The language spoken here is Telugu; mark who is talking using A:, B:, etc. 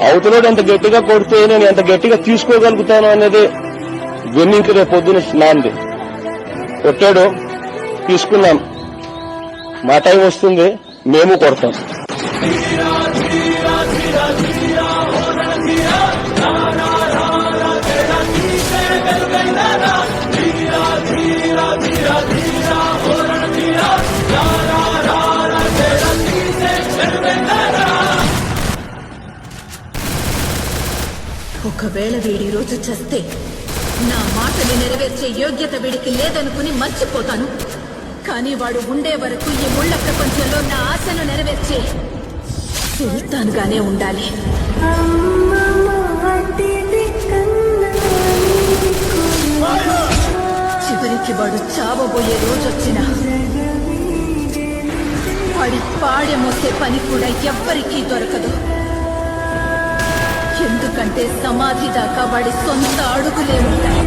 A: అవతలోడు ఎంత గట్టిగా కొడితే నేను ఎంత గట్టిగా తీసుకోగలుగుతాను అనేది వెన్నింకి రేపు పొద్దున నాంది. కొట్టాడు, తీసుకున్నాం, మా టైం వస్తుంది, మేము కొడతాం.
B: ఒకవేళ వీడి రోజు చస్తే నా మాటని నెరవేర్చే యోగ్యత వీడికి లేదనుకుని మర్చిపోతాను. కానీ వాడు ఉండే వరకు ఈ ముళ్ళ ప్రపంచంలో నా ఆశను నెరవేర్చే సుల్తాన్గానే ఉండాలి. చివరికి వాడు చావబోయే రోజొచ్చినా వాడి పాడె మోసే పని కూడా ఎవ్వరికీ దొరకదు. ఎందుకంటే సమాధి దాకా వాడి సొంత అడుగులే ఉంటాయి.